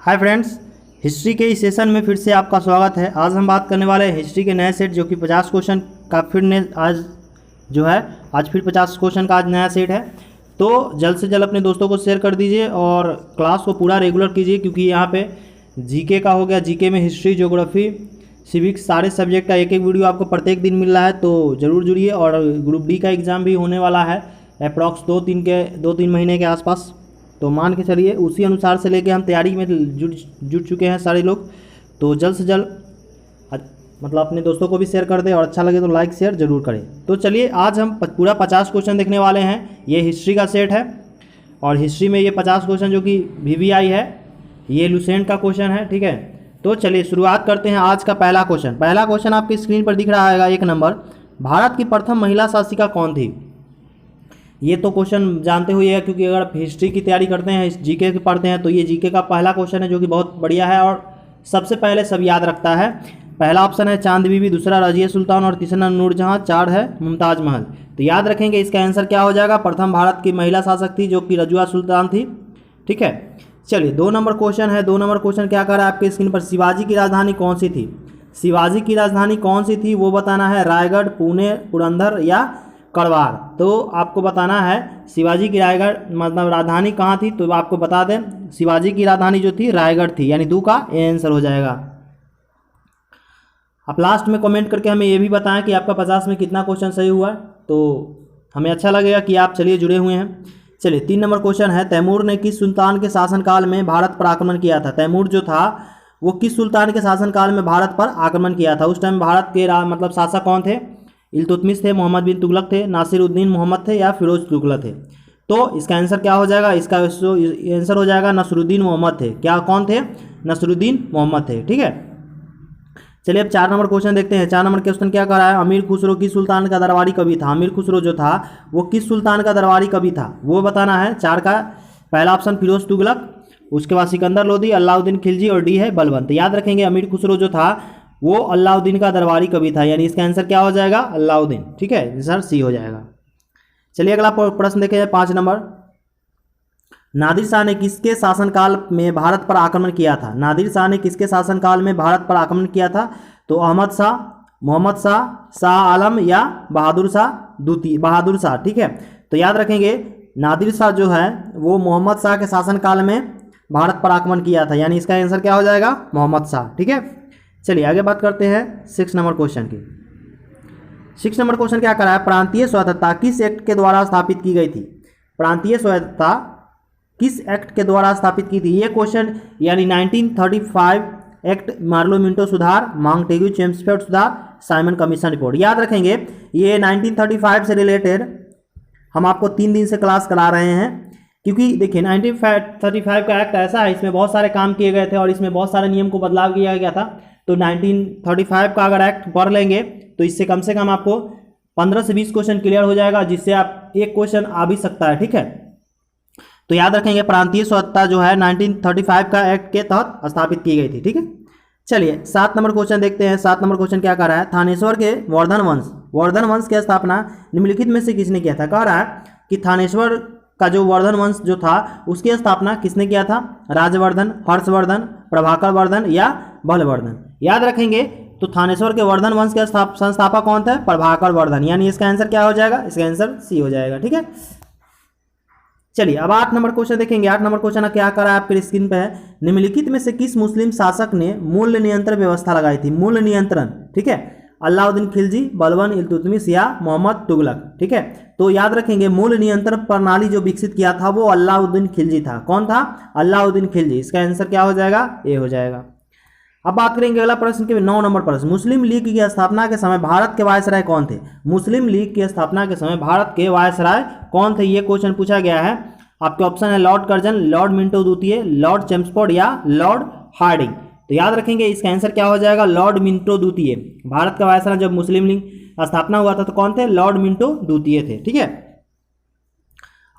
Hi friends, history के इस session में फिर से आपका स्वागत है। आज हम बात करने वाले हैं हिस्ट्री के नए सेट जो कि 50 क्वेश्चन का आज फिर 50 क्वेश्चन का आज नया सेट है। तो जल्द से जल्द अपने दोस्तों को शेयर कर दीजिए और क्लास को पूरा रेगुलर कीजिए, क्योंकि यहाँ पे जीके का हो गया, जीके में हिस्ट्री, ज्योग्राफी, सिविक्स, सारे सब्जेक्ट का एक एक वीडियो आपको प्रत्येक दिन मिल रहा है। तो ज़रूर जुड़िए। और ग्रुप डी का एग्ज़ाम भी होने वाला है अप्रॉक्स 2-3 महीने के आसपास। तो मान के चलिए उसी अनुसार से लेके हम तैयारी में जुट चुके हैं सारे लोग। तो जल्द से जल्द मतलब अपने दोस्तों को भी शेयर कर दें और अच्छा लगे तो लाइक शेयर ज़रूर करें। तो चलिए आज हम पूरा 50 क्वेश्चन देखने वाले हैं। ये हिस्ट्री का सेट है और हिस्ट्री में ये 50 क्वेश्चन जो कि VVI है, ये लुसेंट का क्वेश्चन है। ठीक है, तो चलिए शुरुआत करते हैं आज का पहला क्वेश्चन। पहला क्वेश्चन आपकी स्क्रीन पर दिख रहा है 1 नंबर। भारत की प्रथम महिला शासिका कौन थी? ये तो क्वेश्चन जानते हुए है, क्योंकि अगर हिस्ट्री की तैयारी करते हैं, जीके की पढ़ते हैं, तो ये जीके का पहला क्वेश्चन है जो कि बहुत बढ़िया है और सबसे पहले सब याद रखता है। पहला ऑप्शन है चांद बीबी, दूसरा रजिया सुल्तान और तीसरा नूरजहां, 4 है मुमताज महल। तो याद रखेंगे इसका आंसर क्या हो जाएगा। प्रथम भारत की महिला शासक थी जो कि रजिया सुल्तान थी। ठीक है, चलिए 2 नंबर क्वेश्चन है। 2 नंबर क्वेश्चन क्या कर रहा है आपके स्क्रीन पर। शिवाजी की राजधानी कौन सी थी? शिवाजी की राजधानी कौन सी थी वो बताना है। रायगढ़, पुणे, पुरंदर या करवार। तो आपको बताना है शिवाजी की रायगढ़ मतलब राजधानी कहाँ थी। तो आपको बता दें शिवाजी की राजधानी जो थी रायगढ़ थी, यानी 2 का आंसर हो जाएगा। आप लास्ट में कमेंट करके हमें ये भी बताएं कि आपका 50 में कितना क्वेश्चन सही हुआ है, तो हमें अच्छा लगेगा कि आप चलिए जुड़े हुए हैं। चलिए 3 नंबर क्वेश्चन है। तैमूर ने किस सुल्तान के शासनकाल में भारत पर आक्रमण किया था? तैमूर जो था वो किस सुल्तान के शासनकाल में भारत पर आक्रमण किया था? उस टाइम भारत के मतलब शासक कौन थे? इल्तुतमिश थे, मोहम्मद बिन तुगलक थे, नासिरुद्दीन मोहम्मद थे या फिरोज तुगलक थे? तो इसका आंसर क्या हो जाएगा? इसका आंसर हो जाएगा नसरुद्दीन मोहम्मद थे। क्या कौन थे? नसरुद्दीन मोहम्मद थे। ठीक है, चलिए अब 4 नंबर क्वेश्चन देखते हैं। 4 नंबर क्वेश्चन क्या कर रहा है। अमीर खुसरो किस सुल्तान का दरबारी कवि था? अमीर खुसरो जो था वो किस सुल्तान का दरबारी कवि था वो बताना है। 4 का पहला ऑप्शन फिरोज तुगलक, उसके बाद सिकंदर लोदी, अलाउद्दीन खिलजी और डी है बलबन। तो याद रखेंगे अमीर खुसरो जो था वो अलाउद्दीन का दरबारी कवि था, यानी इसका आंसर क्या हो जाएगा? अलाउद्दीन। ठीक है, आंसर सी हो जाएगा। चलिए अगला प्रश्न देखें 5 नंबर। नादिर शाह ने किसके शासनकाल में भारत पर आक्रमण किया था? नादिर शाह ने किसके शासनकाल में भारत पर आक्रमण किया था? तो अहमद शाह, मोहम्मद शाह, शाह आलम या बहादुर शाह। ठीक है, तो याद रखेंगे नादिर शाह जो है वो मोहम्मद शाह के शासनकाल में भारत पर आक्रमण किया था, यानी इसका आंसर क्या हो जाएगा? मोहम्मद शाह। ठीक है, चलिए आगे बात करते हैं 6 नंबर क्वेश्चन की। 6 नंबर क्वेश्चन क्या कर रहा है। प्रांतीय स्वायत्तता किस एक्ट के द्वारा स्थापित की गई थी? प्रांतीय स्वायत्तता किस एक्ट के द्वारा स्थापित की थी? ये क्वेश्चन यानी 1935 एक्ट, मार्लो मिंटो सुधार, मांगटेग्यू चेम्सफोर्ड सुधार, साइमन कमीशन रिपोर्ट। याद रखेंगे ये 1935 से रिलेटेड हम आपको 3 दिन से क्लास करा रहे हैं, क्योंकि देखिए 1935 का एक्ट ऐसा है, इसमें बहुत सारे काम किए गए थे और इसमें बहुत सारे नियम को बदलाव किया गया था। तो 1935 का अगर एक्ट पढ़ लेंगे तो इससे कम से कम आपको 15 से 20 क्वेश्चन क्लियर हो जाएगा, जिससे आप एक क्वेश्चन आ भी सकता है। ठीक है, तो याद रखेंगे प्रांतीय स्वायत्तता जो है 1935 का एक्ट के तहत स्थापित की गई थी। ठीक है, चलिए 7 नंबर क्वेश्चन देखते हैं। 7 नंबर क्वेश्चन क्या कर रहा है। थानेश्वर के वर्धन वंश की स्थापना निम्नलिखित में से किसने किया था? कह रहा है कि थानेश्वर का जो वर्धन वंश जो था उसकी स्थापना किसने किया था? राजवर्धन, हर्षवर्धन, प्रभाकर वर्धन या बलवर्धन? याद रखेंगे तो थानेश्वर के वर्धन वंश के संस्थापक कौन थे? प्रभाकर वर्धन, यानी इसका आंसर क्या हो जाएगा? इसका आंसर सी हो जाएगा। ठीक है, चलिए अब 8 नंबर क्वेश्चन देखेंगे। 8 नंबर क्वेश्चन क्या करा है आपके स्क्रीन पे है। निम्नलिखित में से किस मुस्लिम शासक ने मूल्य नियंत्रण व्यवस्था लगाई थी? मूल्य नियंत्रण। ठीक है, अलाउद्दीन खिलजी, बलबन, इल्तुतमिश या मोहम्मद तुगलक? ठीक है, तो याद रखेंगे मूल्य नियंत्रण प्रणाली जो विकसित किया था वो अलाउद्दीन खिलजी था। कौन था? अलाउद्दीन खिलजी। इसका आंसर क्या हो जाएगा? ए हो जाएगा। अब बात करेंगे अगला प्रश्न के 9 नंबर प्रश्न। मुस्लिम लीग की स्थापना के समय भारत के वायसराय कौन थे? मुस्लिम लीग की स्थापना के समय भारत के वायसराय कौन थे? ये क्वेश्चन पूछा गया है। आपके ऑप्शन है लॉर्ड कर्जन, लॉर्ड मिंटो द्वितीय, लॉर्ड चेम्सफोर्ड या लॉर्ड हार्डिंग? तो याद रखेंगे इसका आंसर क्या हो जाएगा? लॉर्ड मिंटो द्वितीय। भारत का वायसराय जब मुस्लिम लीग स्थापना हुआ था तो कौन थे? लॉर्ड मिंटो द्वितीय थे। ठीक है,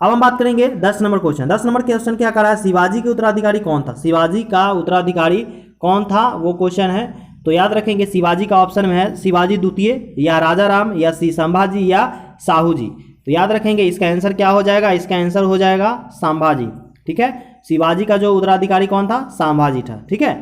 अब हम बात करेंगे 10 नंबर क्वेश्चन। 10 नंबर क्वेश्चन क्या कर रहा है। शिवाजी के उत्तराधिकारी कौन था? शिवाजी का उत्तराधिकारी कौन था वो क्वेश्चन है। तो याद रखेंगे शिवाजी का ऑप्शन में है शिवाजी द्वितीय या राजा राम या श्री संभाजी या साहू जी। तो याद रखेंगे इसका आंसर क्या हो जाएगा? इसका आंसर हो जाएगा संभाजी। ठीक है, शिवाजी का जो उत्तराधिकारी कौन था? संभाजी था। ठीक है,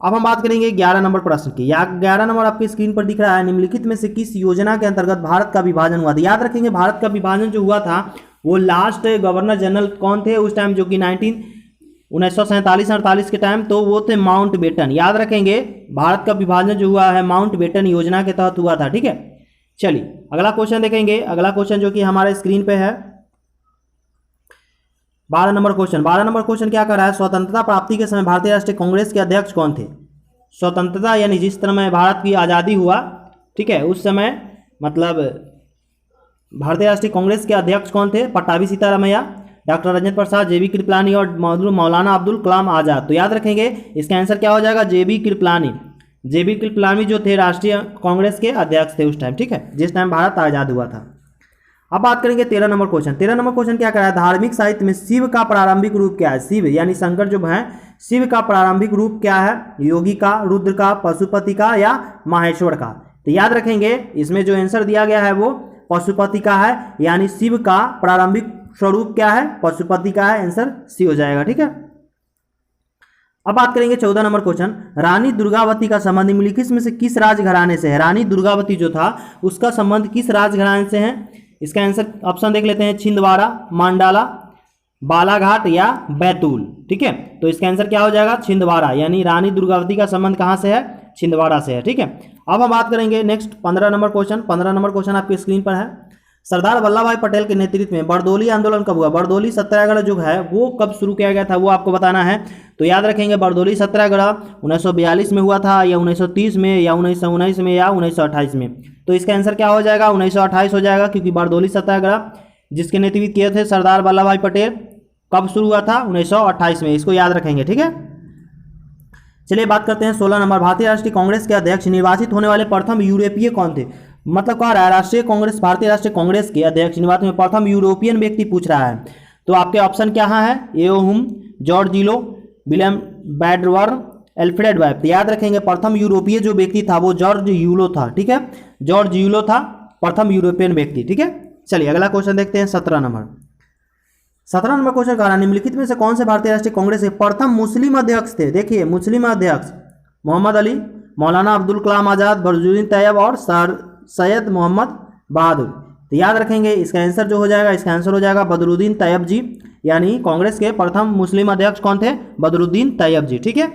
अब हम बात करेंगे 11 नंबर प्रश्न की। 11 नंबर आपकी स्क्रीन पर दिख रहा है, निम्नलिखित में से किस योजना के अंतर्गत भारत का विभाजन हुआ था? याद रखेंगे भारत का विभाजन जो हुआ था वो लास्ट गवर्नर जनरल कौन थे उस टाइम, जो कि 1947-48 के टाइम, तो वो थे माउंटबेटन। याद रखेंगे भारत का विभाजन जो हुआ है माउंटबेटन योजना के तहत हुआ था। ठीक है, चलिए अगला क्वेश्चन देखेंगे। अगला क्वेश्चन जो कि हमारे स्क्रीन पे है 12 नंबर क्वेश्चन। 12 नंबर क्वेश्चन क्या कर रहा है? स्वतंत्रता प्राप्ति के समय भारतीय राष्ट्रीय कांग्रेस के अध्यक्ष कौन थे? स्वतंत्रता यानी जिस समय भारत की आज़ादी हुआ, ठीक है, उस समय मतलब भारतीय राष्ट्रीय कांग्रेस के अध्यक्ष कौन थे? पट्टाभी सीतारामैया, डॉक्टर राजेंद्र प्रसाद, जेबी कृपलानी और मौलाना अब्दुल कलाम आज़ाद। तो याद रखेंगे इसका आंसर क्या हो जाएगा? जेबी कृपलानी। जेबी कृपलानी जो थे राष्ट्रीय कांग्रेस के अध्यक्ष थे उस टाइम। ठीक है, जिस टाइम भारत आज़ाद हुआ था। अब बात करेंगे 13 नंबर क्वेश्चन। 13 नंबर क्वेश्चन क्या कर रहा है? धार्मिक साहित्य में शिव का प्रारंभिक रूप क्या है? शिव यानी शंकर जो है, शिव का प्रारंभिक रूप क्या है? योगी का, रुद्र का, पशुपति का या माहेश्वर का? तो याद रखेंगे इसमें जो आंसर दिया गया है वो पशुपति का है, यानी शिव का प्रारंभिक स्वरूप क्या है? पशुपति का है। आंसर सी हो जाएगा। ठीक है, अब बात करेंगे 14 नंबर क्वेश्चन। रानी दुर्गावती का संबंध निम्नलिखित में से किस राजघराने से है? रानी दुर्गावती जो था उसका संबंध किस राजघराने से है? इसका आंसर ऑप्शन देख लेते हैं, छिंदवाड़ा, मांडाला, बालाघाट या बैतूल। ठीक है, तो इसका आंसर क्या हो जाएगा? छिंदवाड़ा, यानी रानी दुर्गावती का संबंध कहाँ से है? छिंदवाड़ा से है। ठीक है, अब हम बात करेंगे next 15 number question. 15 number question आपकी स्क्रीन पर है। सरदार वल्लभ भाई पटेल के नेतृत्व में बरदौली आंदोलन कब हुआ? बरदौली सत्याग्रह जो है वो कब शुरू किया गया था वो आपको बताना है। तो याद रखेंगे बरदौली सत्याग्रह 1942 में हुआ था, या 1930 में, या 1919 में, या 1928 में। तो इसका आंसर क्या हो जाएगा? 1928 हो जाएगा, क्योंकि बरदौली सत्याग्रह जिसके नेतृत्व किए थे सरदार वल्लभ भाई पटेल, कब शुरू हुआ था? 1928 में। इसको याद रखेंगे। ठीक है, चलिए बात करते हैं 16 नंबर। भारतीय राष्ट्रीय कांग्रेस के अध्यक्ष निर्वाचित होने वाले प्रथम यूरोपीय कौन थे? मतलब कह रहा है राष्ट्रीय कांग्रेस, भारतीय राष्ट्रीय कांग्रेस के अध्यक्ष निर्वाचित में प्रथम यूरोपियन व्यक्ति पूछ रहा है। तो आपके ऑप्शन क्या है? एओहुम, जॉर्ज जिलो, विलियम बैडवर्न, एल्फ्रेड वेब। याद रखेंगे प्रथम यूरोपीय जो व्यक्ति था वो जॉर्ज यूलो था। ठीक है, जॉर्ज यूलो था प्रथम यूरोपियन व्यक्ति। ठीक है, चलिए अगला क्वेश्चन देखते हैं 17 नंबर। 17 नंबर क्वेश्चन कह रहा है निम्नलिखित में से कौन से भारतीय राष्ट्रीय कांग्रेस के प्रथम मुस्लिम अध्यक्ष थे? देखिए मुस्लिम अध्यक्ष मोहम्मद अली, मौलाना अब्दुल कलाम आज़ाद, बदरुद्दीन तैयब और सैयद मोहम्मद बहादुर। तो याद रखेंगे इसका आंसर जो हो जाएगा, इसका आंसर हो जाएगा बदरुद्दीन तैयब जी, यानी कांग्रेस के प्रथम मुस्लिम अध्यक्ष कौन थे? बदरुद्दीन तैयब जी। ठीक है,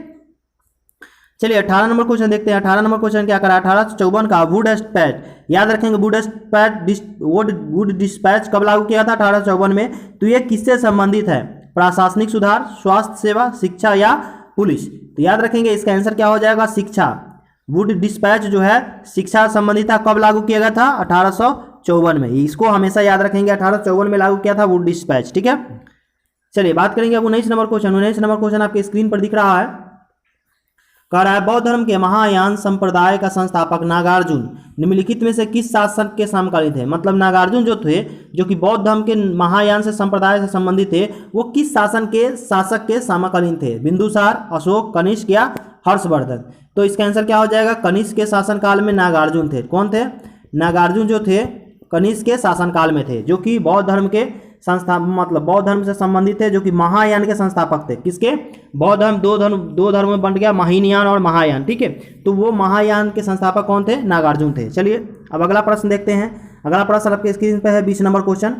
चलिए 18 नंबर क्वेश्चन देखते हैं। 18 नंबर क्वेश्चन क्या करा? 1854 का वुड डिस्पैच। याद रखेंगे वुड डिस्पैच कब लागू किया था? 1854 में। तो ये किससे संबंधित है? प्रशासनिक सुधार, स्वास्थ्य सेवा, शिक्षा या पुलिस? तो याद रखेंगे इसका आंसर क्या हो जाएगा? शिक्षा। वुड डिस्पैच जो है शिक्षा संबंधित था। कब लागू किया गया था? 1854 में। इसको हमेशा याद रखेंगे, 1854 में लागू किया था वुड डिस्पैच। ठीक है, चलिए बात करेंगे अब 19 नंबर क्वेश्चन। 19 नंबर क्वेश्चन आपके स्क्रीन पर दिख रहा है, कह रहा है बौद्ध धर्म के महायान संप्रदाय का संस्थापक नागार्जुन निम्नलिखित में से किस शासक के समकालीन थे? मतलब नागार्जुन जो थे, जो कि बौद्ध धर्म के महायान से संप्रदाय से संबंधित थे, वो किस शासक के समकालीन थे? बिंदुसार, अशोक, कनिष्क या हर्षवर्धन? तो इसका आंसर क्या हो जाएगा? कनिष्क के शासनकाल में नागार्जुन थे। कौन थे? नागार्जुन जो थे कनिष्क के शासनकाल में थे, जो कि बौद्ध धर्म के मतलब बौद्ध धर्म से संबंधित थे, जो कि महायान के संस्थापक थे। किसके? बौद्ध धर्म दो धर्म में बंट गया, महायान और महायान। ठीक है, तो वो महायान के संस्थापक कौन थे? नागार्जुन थे। चलिए अब अगला प्रश्न देखते हैं। अगला प्रश्न आपके स्क्रीन पर है 20 नंबर क्वेश्चन।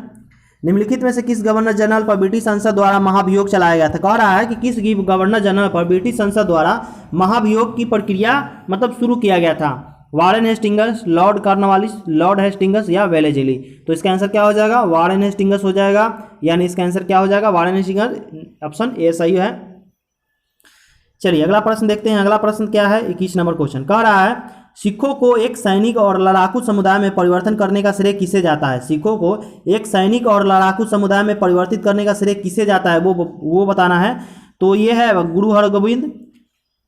निम्नलिखित में से किस गवर्नर जनरल पर ब्रिटिश संसद द्वारा महाभियोग चलाया गया था? कह रहा है कि किस गवर्नर जनरल पर ब्रिटिश संसद द्वारा महाभियोग की प्रक्रिया मतलब शुरू किया गया था? Warren Hastings, Lord Cornwallis, Lord Hastings या वेलेस्ली? तो इसका आंसर क्या हो जाएगा? वारेन हेस्टिंगस हो जाएगा, यानी इसका आंसर क्या हो जाएगा? Warren Hastings. ऑप्शन ए सही है। चलिए अगला प्रश्न देखते हैं। अगला प्रश्न क्या है? 21 नंबर क्वेश्चन कह रहा है सिखों को एक सैनिक और लड़ाकू समुदाय में परिवर्तन करने का श्रेय किसे जाता है? सिखों को एक सैनिक और लड़ाकू समुदाय में परिवर्तित करने का श्रेय किसे जाता है वो बताना है। तो ये है गुरु हरगोविंद,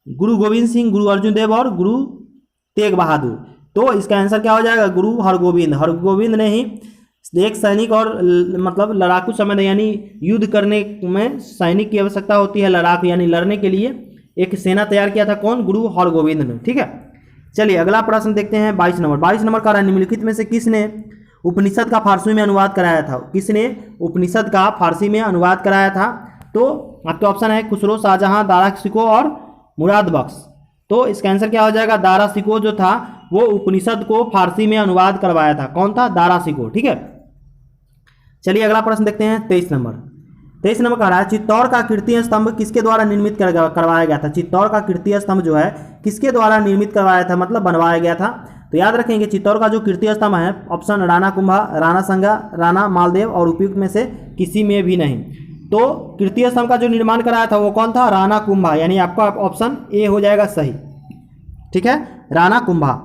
गुरु गोविंद सिंह, गुरु अर्जुन देव और गुरु तेग बहादुर। तो इसका आंसर क्या हो जाएगा? गुरु हरगोविंद। हरगोविंद ने ही एक सैनिक और मतलब लड़ाकू समुदाय यानी युद्ध करने में सैनिक की आवश्यकता होती है, लड़ाकू यानी लड़ने के लिए एक सेना तैयार किया था। कौन? गुरु हरगोविंद ने। ठीक है, चलिए अगला प्रश्न देखते हैं 22 नंबर। 22 नंबर का निम्नलिखित में से किसने उपनिषद का फारसी में अनुवाद कराया था? किसने उपनिषद का फारसी में अनुवाद कराया था? तो आपके ऑप्शन है खुसरो, शाहजहां, दारा शिकोह और मुराद बख्श। तो इसका आंसर क्या हो जाएगा, दारा शिकोह जो था वो उपनिषद को फारसी में अनुवाद करवाया था। कौन था, दारा शिकोह। ठीक है, चलिए अगला प्रश्न देखते हैं 23 नंबर। 23 नंबर कह रहा है चित्तौड़ का कीर्ति स्तंभ किसके द्वारा निर्मित करवाया गया था। चित्तौड़ का कीर्ति स्तंभ जो है किसके द्वारा निर्मित करवाया था, मतलब बनवाया गया था। तो याद रखेंगे चित्तौड़ का जो कीर्ति स्तंभ है, ऑप्शन राणा कुंभा, राणा संगा, राणा मालदेव और उपयुक्त में से किसी में भी नहीं। तो कीर्ति स्तंभ का जो निर्माण कराया था वो कौन था, राणा कुंभा, यानी आपका ऑप्शन ए हो जाएगा सही। ठीक है, राणा कुंभा।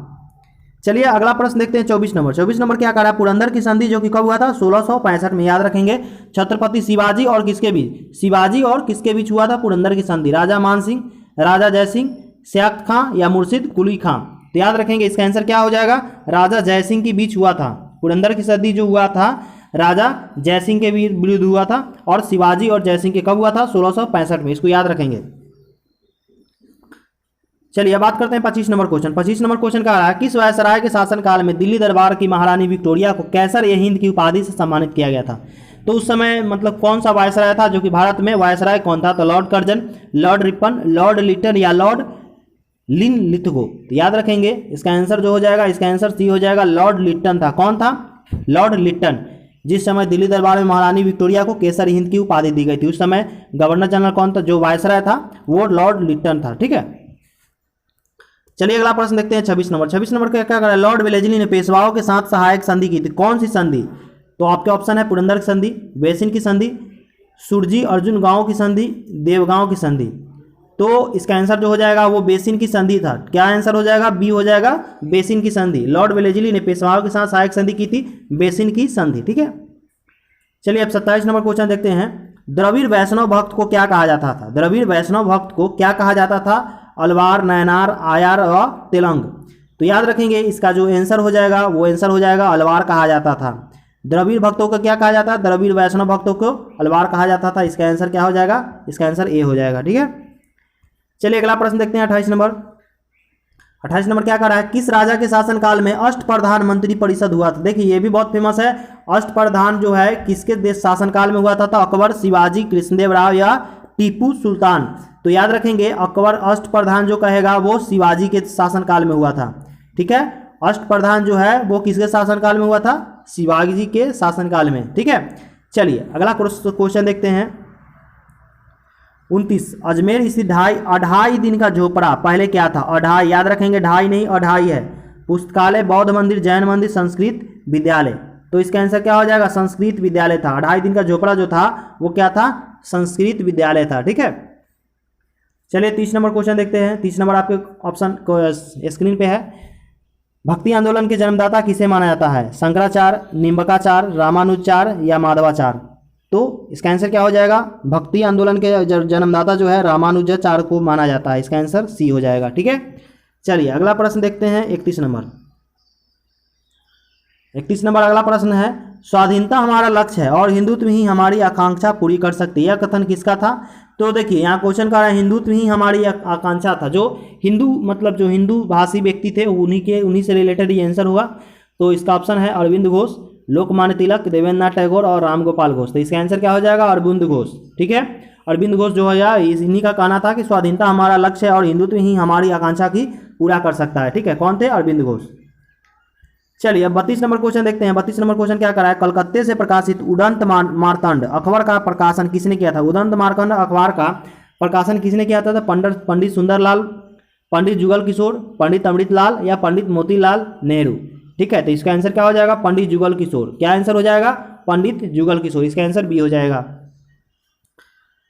चलिए अगला प्रश्न देखते हैं 24 नंबर। 24 नंबर क्या कह रहा है, पुरंदर की संधि जो कि कब हुआ था, 1665 में। याद रखेंगे छत्रपति शिवाजी और किसके बीच, शिवाजी और किसके बीच हुआ था पुरंदर की संधि, राजा मान सिंह, राजा जयसिंह, सयाख्त खां या मुर्शिद कुली खां। तो याद रखेंगे इसका आंसर क्या हो जाएगा, राजा जयसिंह के बीच हुआ था। पुरंदर की संधि जो हुआ था राजा जयसिंह के विरुद्ध हुआ था और शिवाजी और जयसिंह के कब हुआ था, 1665 में। इसको याद रखेंगे। चलिए बात करते हैं 25 नंबर क्वेश्चन। 25 नंबर क्वेश्चन कह रहा है किस वायसराय के शासनकाल में दिल्ली दरबार की महारानी विक्टोरिया को कैसर ए हिंद की उपाधि से सम्मानित किया गया था। तो उस समय मतलब कौन सा वायसराय था जो कि भारत में वायसराय कौन था, तो lord Curzon, lord Ripon, lord Lytton या लॉर्ड लिन लिथगो। तो याद रखेंगे इसका आंसर जो हो जाएगा, इसका आंसर सी हो जाएगा, लॉर्ड लिटन था। कौन था, लॉर्ड लिटन। जिस समय दिल्ली दरबार में महारानी विक्टोरिया को केसर हिंद की उपाधि दी गई थी उस समय गवर्नर जनरल कौन था, जो वायसराय था वो लॉर्ड लिटन था। ठीक है, चलिए अगला प्रश्न देखते हैं 26 नंबर। 26 नंबर क्या करा, लॉर्ड वेलेस्ली ने पेशवाओं के साथ सहायक संधि की थी। कौन सी संधि, तो आपके ऑप्शन है पुरंदर की संधि, बेसिन की संधि, सुरजी अर्जुन गांव की संधि, देवगांव की संधि। तो इसका आंसर जो हो जाएगा वो बेसिन की संधि था। क्या आंसर हो जाएगा, बी हो जाएगा, बेसिन की संधि। लॉर्ड वेलेस्ली ने पेशवाओं के साथ सहायक संधि की थी, बेसिन की संधि। ठीक है, चलिए अब 27 नंबर क्वेश्चन देखते हैं। द्रविड़ वैष्णव भक्त को क्या कहा जाता था, द्रविड़ वैष्णव भक्त को क्या कहा जाता था, अलवार, नयनार, आयार व तेलंग। तो याद रखेंगे इसका जो आंसर हो जाएगा वो आंसर हो जाएगा अलवार कहा जाता था। द्रविड़ भक्तों को क्या कहा जाता है, द्रविड़ वैष्णव भक्तों को अलवार कहा जाता था। इसका आंसर क्या हो जाएगा, इसका आंसर ए हो जाएगा। ठीक है, चलिए अगला प्रश्न देखते हैं 28 नंबर। 28 नंबर क्या कह रहा है, किस राजा के शासनकाल में अष्टप्रधान मंत्री परिषद हुआ था। देखिए ये भी बहुत फेमस है। अष्टप्रधान जो है किसके देश शासनकाल में हुआ था, तो अकबर, शिवाजी, कृष्णदेव राव या टीपू सुल्तान। तो याद रखेंगे अकबर अष्टप्रधान जो कहेगा वो शिवाजी के शासनकाल में हुआ था। ठीक है, अष्टप्रधान जो है वो किसके शासनकाल में हुआ था, शिवाजी के शासनकाल में। ठीक है, चलिए अगला क्वेश्चन देखते हैं 29। अजमेर स्थित अढ़ाई दिन का झोपड़ा पहले क्या था, अढ़ाई। याद रखेंगे ढाई नहीं अढ़ाई है। पुस्तकालय, बौद्ध मंदिर, जैन मंदिर, संस्कृत विद्यालय। तो इसका आंसर क्या हो जाएगा, संस्कृत विद्यालय था। अढ़ाई दिन का झोपड़ा जो था वो क्या था, संस्कृत विद्यालय था। ठीक है, चलिए 30 नंबर क्वेश्चन देखते हैं। 30 नंबर आपके ऑप्शन स्क्रीन पे है। भक्ति आंदोलन के जन्मदाता किसे माना जाता है, शंकराचार्य, निम्बकाचार्य, रामानुजाचार्य या माधवाचार्य। तो इसका आंसर क्या हो जाएगा, भक्ति आंदोलन के जन्मदाता जो है रामानुजाचार्य को माना जाता है। इसका आंसर सी हो जाएगा। ठीक है, चलिए अगला प्रश्न देखते हैं 31 नंबर। 31 नंबर अगला प्रश्न है, स्वाधीनता हमारा लक्ष्य है और हिंदुत्व ही हमारी आकांक्षा पूरी कर सकती है। यह कथन किसका था, तो देखिए यहाँ क्वेश्चन का हिंदुत्व ही हमारी आकांक्षा था। जो हिंदू मतलब जो हिंदू भाषी व्यक्ति थे उन्हीं से रिलेटेड ये आंसर हुआ। तो इसका ऑप्शन है अरविंद घोष, लोकमान्य तिलक, देवेंद्रनाथ टैगोर और राम गोपाल घोष। तो इसका आंसर क्या हो जाएगा, अरविंद घोष। ठीक है, अरविंद घोष जो है यार इन्हीं का कहना था कि स्वाधीनता हमारा लक्ष्य है और हिंदुत्व ही हमारी आकांक्षा की पूरा कर सकता है। ठीक है, कौन थे, अरविंद घोष। चलिए अब 32 नंबर क्वेश्चन देखते हैं। 32 नंबर क्वेश्चन क्या करा है, कलकत्ते से प्रकाशित उदंत मार्तंड अखबार का प्रकाशन किसने किया था। उदंत मार्तंड अखबार का प्रकाशन किसने किया था, पंडित सुंदरलाल, पंडित जुगल किशोर, पंडित अमृतलाल या पंडित मोतीलाल नेहरू। ठीक है, तो इसका आंसर क्या हो जाएगा, पंडित जुगल किशोर। क्या आंसर हो जाएगा, पंडित जुगल किशोर। इसका आंसर बी हो जाएगा।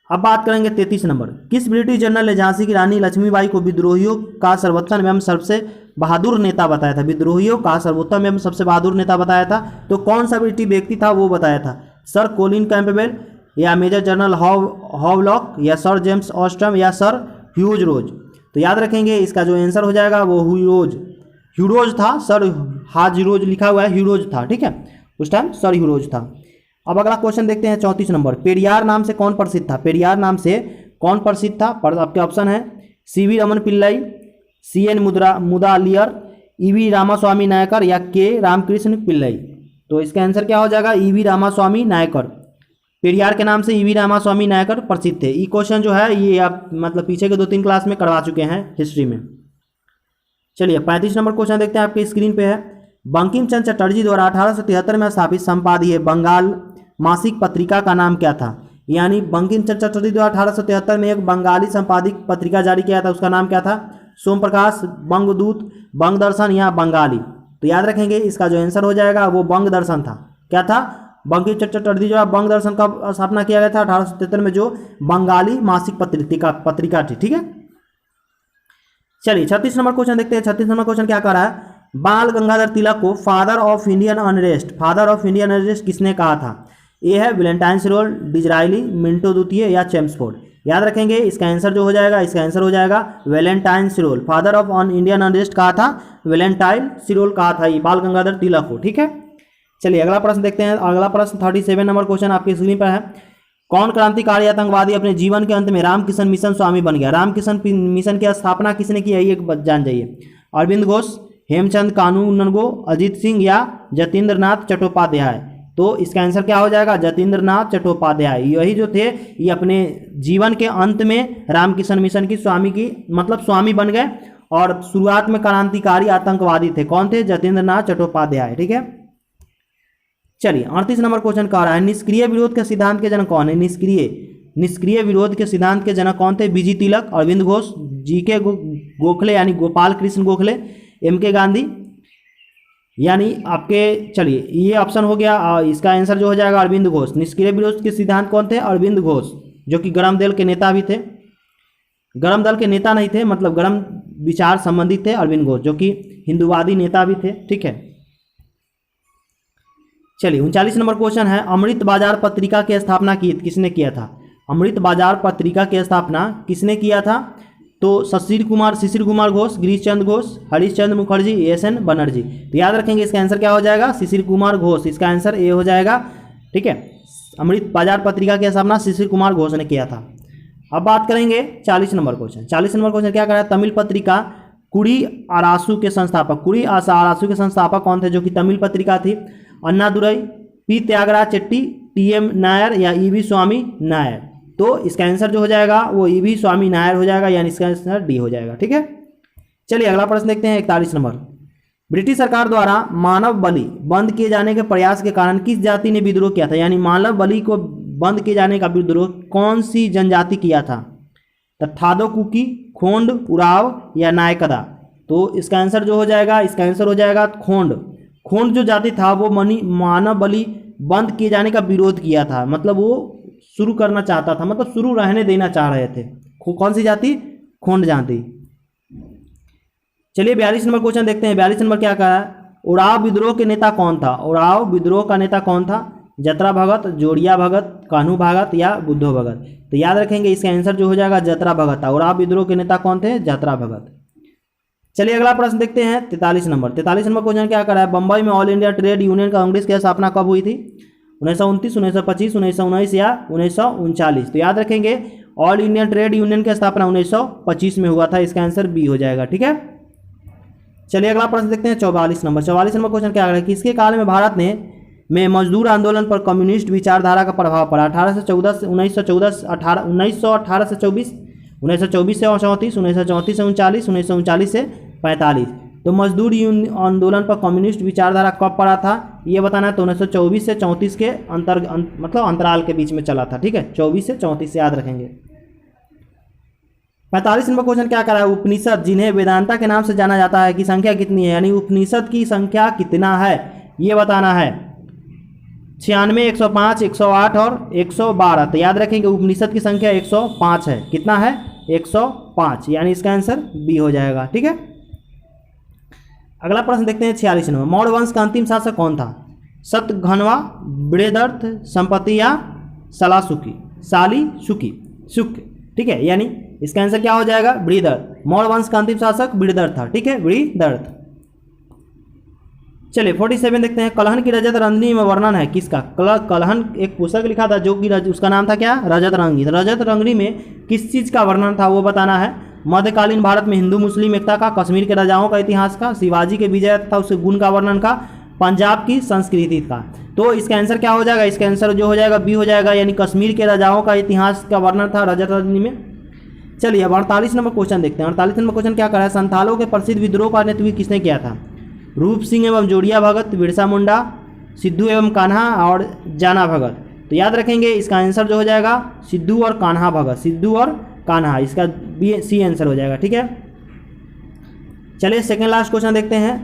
अब बात करेंगे 33 नंबर। किस ब्रिटिश जनरल ने झांसी की रानी लक्ष्मीबाई को विद्रोहियों का सर्वोत्तम एवं सबसे बहादुर नेता बताया था, विद्रोहियों का सर्वोत्तम एवं सबसे बहादुर नेता बताया था। तो कौन सा ब्रिटिश व्यक्ति था वो बताया था, सर कोलिन कैंपबेल या मेजर जनरल हॉवलॉक या सर जेम्स ऑस्ट्रम या सर ह्यूज रोज। तो याद रखेंगे इसका जो आंसर हो जाएगा वो ह्यूरोज था। सर हाजरोज लिखा हुआ है, ह्यूरोज था। ठीक है, उस टाइम सर ह्यूरोज था। अब अगला क्वेश्चन देखते हैं 34 नंबर। पेरियार नाम से कौन प्रसिद्ध था, पेरियार नाम से कौन प्रसिद्ध था। आपके ऑप्शन है CV Raman Pillai, CN Mudaliar, EV Ramaswamy Naicker या के रामकृष्ण पिल्लई। तो इसका आंसर क्या हो जाएगा, ईवी रामास्वामी नायकर। पेरियार के नाम से ईवी रामास्वामी नायकर प्रसिद्ध थे। ये क्वेश्चन जो है ये आप मतलब पीछे के 2-3 क्लास में करवा चुके हैं हिस्ट्री में। चलिए 35 नंबर क्वेश्चन देखते हैं, आपके स्क्रीन पे है। बंकिम चंद्र चटर्जी द्वारा 1873 में स्थापित संपादकीय बंगाल मासिक पत्रिका का नाम क्या था? यानी बंकिम चंद्र चटर्जी द्वारा 1873 में एक बंगाली संपादिक पत्रिका जारी किया था, उसका नाम क्या था? सोम प्रकाश, बंगदूत, बंग दर्शन या बंगाली? तो याद रखेंगे इसका जो आंसर हो जाएगा वो बंग दर्शन था। क्या था? बंकिम चंद्र चटर्जी जो है बंग दर्शन का स्थापना किया गया था 1873 में, जो बंगाली मासिक पत्रिका थी। ठीक है, चलिए 36 नंबर क्वेश्चन देखते हैं। 36 नंबर क्वेश्चन क्या कर रहा है? बाल गंगाधर तिलक को फादर ऑफ इंडियन अनरेस्ट किसने कहा था? ये है वैलेंटाइन सिरोल, डिजराइली, मिंटो द्वितीय या चेम्सफोर्ड? याद रखेंगे इसका आंसर जो हो जाएगा, इसका आंसर हो जाएगा Valentine सिरोल। Father of Indian unrest कहा था वैलेंटाइन सिरोल कहा था ये बाल गंगाधर तिलक को। ठीक है, चलिए अगला प्रश्न देखते हैं। अगला प्रश्न 37 नंबर क्वेश्चन आपकी स्क्रीन पर है। कौन क्रांतिकारी आतंकवादी अपने जीवन के अंत में रामकिशन मिशन स्वामी बन गया? रामकिशन मिशन की स्थापना किसने की है ये जान जाइए। अरविंद घोष, हेमचंद कानूनगो, अजीत सिंह या जतीन्द्र नाथ चट्टोपाध्याय? तो इसका आंसर क्या हो जाएगा? जतीन्द्र नाथ चट्टोपाध्याय। यही जो थे ये अपने जीवन के अंत में रामकिशन मिशन की स्वामी बन गए और शुरुआत में क्रांतिकारी आतंकवादी थे। कौन थे? जतीन्द्र नाथ चट्टोपाध्याय। ठीक है, चलिए 38 नंबर क्वेश्चन कह रहा है निष्क्रिय विरोध के सिद्धांत के जनक कौन है? निष्क्रिय विरोध के सिद्धांत के जनक कौन थे? बीजी तिलक, अरविंद घोष, जीके गोखले यानी गोपाल कृष्ण गोखले, एमके गांधी? यानी आपके चलिए ये ऑप्शन हो गया, इसका आंसर जो हो जाएगा अरविंद घोष। निष्क्रिय विरोध के सिद्धांत कौन थे? अरविंद घोष, जो कि गरम दल के नेता भी थे। गरम दल के नेता नहीं थे, मतलब गरम विचार संबंधित थे अरविंद घोष, जो कि हिंदूवादी नेता भी थे। ठीक है, चलिए 39 नंबर क्वेश्चन है। अमृत बाजार पत्रिका की स्थापना किसने किया था? अमृत बाजार पत्रिका की स्थापना किसने किया था? तो शिशिर कुमार घोष, गिरीश चंद्र घोष, हरीश चंद्र मुखर्जी, एस.एन. बनर्जी? तो याद रखेंगे इसका आंसर क्या हो जाएगा? शिशिर कुमार घोष। इसका आंसर ए हो जाएगा। ठीक है, अमृत बाजार पत्रिका की स्थापना शिशिर कुमार घोष ने किया था। अब बात करेंगे 40 नंबर क्वेश्चन। 40 नंबर क्वेश्चन क्या कर रहा है? तमिल पत्रिका कुड़ी आरासू के संस्थापक कौन थे? जो कि तमिल पत्रिका थी। Annadurai, P Tyagaraja Chetty, T M. नायर या ई.वी. स्वामी नायर? तो इसका आंसर जो हो जाएगा वो ई.वी. स्वामी नायर हो जाएगा, यानी इसका आंसर डी हो जाएगा। ठीक है, चलिए अगला प्रश्न देखते हैं 41 नंबर। ब्रिटिश सरकार द्वारा मानव बलि बंद किए जाने के प्रयास के कारण किस जाति ने विद्रोह किया था? यानी मानव बलि को बंद किए जाने का विद्रोह कौन सी जनजाति किया था? तो थादो कुकी, खोंड, उराव या नायकदा? तो इसका आंसर जो हो जाएगा, इसका आंसर हो जाएगा खोंड। खोंड जो जाति था वो मानव बलि बंद किए जाने का विरोध किया था, मतलब वो शुरू करना चाहता था, मतलब शुरू रहने देना चाह रहे थे। कौन सी जाति? खोंड जाति। चलिए 42 नंबर क्वेश्चन देखते हैं। 42 नंबर क्या कहा है? उराव विद्रोह के नेता कौन था? उराव विद्रोह का नेता कौन था? जतरा भगत, जोड़िया भगत, कान्हू भगत या बुद्धो भगत? तो याद रखेंगे इसका आंसर जो हो जाएगा जतरा भगत था। उराव विद्रोह के नेता कौन थे? जतरा भगत। चलिए अगला प्रश्न देखते हैं 43 नंबर। 43 नंबर क्वेश्चन क्या कर रहा है? बंबई में all India trade union Congress की स्थापना कब हुई थी? 1929, 1925, 1919 या 1939? तो याद रखेंगे ऑल इंडिया ट्रेड यूनियन की स्थापना 1925 में हुआ था। इसका आंसर बी हो जाएगा। ठीक है, चलिए अगला प्रश्न देखते हैं 44 नंबर। 44 नंबर क्वेश्चन क्या है? किसके काल में भारत में मजदूर आंदोलन पर कम्युनिस्ट विचारधारा का प्रभाव पड़ा? 1918 से 1924, 1924 से 34, 1934 से 39, 1939 से 45? तो मजदूर आंदोलन पर कम्युनिस्ट विचारधारा कब पड़ा था ये बताना है। तो 1924 से 34 के अंतराल के बीच में चला था। ठीक है, 24 से 34 से याद रखेंगे। 45 नंबर क्वेश्चन क्या कर रहा है? उपनिषद जिन्हें वेदांता के नाम से जाना जाता है की संख्या कितनी है? यानी उपनिषद की संख्या कितना है ये बताना है। 96, 105, 108 और 112? तो याद रखेंगे उपनिषद की संख्या 105 है। कितना है? 105, यानी इसका आंसर बी हो जाएगा। ठीक है, अगला प्रश्न देखते हैं 46 नंबर। मौर्य वंश का अंतिम शासक कौन था? सतघनवा, बृहदर्थ, संपत्ति या सालीशुकी? ठीक है, यानी इसका आंसर क्या हो जाएगा? बृहदर्थ। मौर्य वंश का अंतिम शासक बृहदर्थ था। ठीक है, बृहदर्थ। चलिए 47 देखते हैं। कलहन की रजत रंगनी में वर्णन है किसका? कलहन एक पुस्तक लिखा था जो कि उसका नाम था क्या? रजत रंगनी। रजत रंगनी में किस चीज़ का वर्णन था वो बताना है। मध्यकालीन भारत में हिंदू मुस्लिम एकता का, कश्मीर के राजाओं का इतिहास का, शिवाजी के विजय तथा उसके गुण का वर्णन का, पंजाब की संस्कृति था। तो इसका आंसर क्या हो जाएगा, इसका आंसर जो हो जाएगा बी हो जाएगा, यानी कश्मीर के राजाओं का इतिहास का वर्णन था रजत रजनी में। चलिए अब 48 नंबर क्वेश्चन देखते हैं। 48 नंबर क्वेश्चन क्या करा है, संथालों के प्रसिद्ध विद्रोह का नेतृत्व किसने किया था? रूप सिंह एवं जोड़िया भगत, बिरसा मुंडा, सिद्धू एवं कान्हा और जाना भगत। तो याद रखेंगे इसका आंसर जो हो जाएगा सिद्धू और कान्हा भगत, सिद्धू और कान्हा, इसका बी सी आंसर हो जाएगा। ठीक है, चलिए सेकेंड लास्ट क्वेश्चन देखते हैं।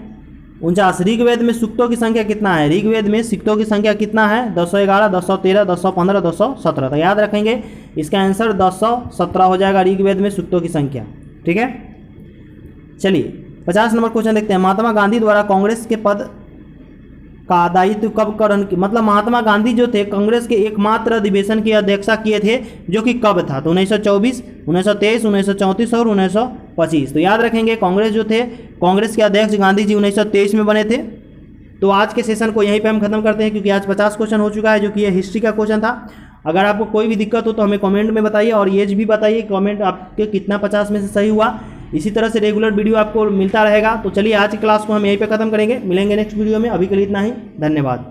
49 ऋग्वेद में सूक्तों की संख्या कितना है? ऋग्वेद में सूक्तों की संख्या कितना है? 211, 213, 215, 217। तो याद रखेंगे इसका आंसर 217 हो जाएगा ऋग्वेद में सूक्तों की संख्या। ठीक है, चलिए 50 नंबर क्वेश्चन देखते हैं। महात्मा गांधी द्वारा कांग्रेस के पद का दायित्व कब ग्रहण की, मतलब महात्मा गांधी जो थे कांग्रेस के एकमात्र अधिवेशन की अध्यक्षता किए थे, जो कि कब था? तो 1924, 1923, 1934 और 1925। तो याद रखेंगे कांग्रेस जो थे, कांग्रेस के अध्यक्ष गांधी जी 1923 में बने थे। तो आज के सेशन को यहीं पे हम खत्म करते हैं, क्योंकि आज 50 क्वेश्चन हो चुका है, जो कि ये हिस्ट्री का क्वेश्चन था। अगर आपको कोई भी दिक्कत हो तो हमें कमेंट में बताइए, और एज भी बताइए कमेंट आपके कितना 50 में से सही हुआ। इसी तरह से रेगुलर वीडियो आपको मिलता रहेगा। तो चलिए आज की क्लास को हम यहीं पे ख़त्म करेंगे, मिलेंगे नेक्स्ट वीडियो में। अभी के लिए इतना ही, धन्यवाद।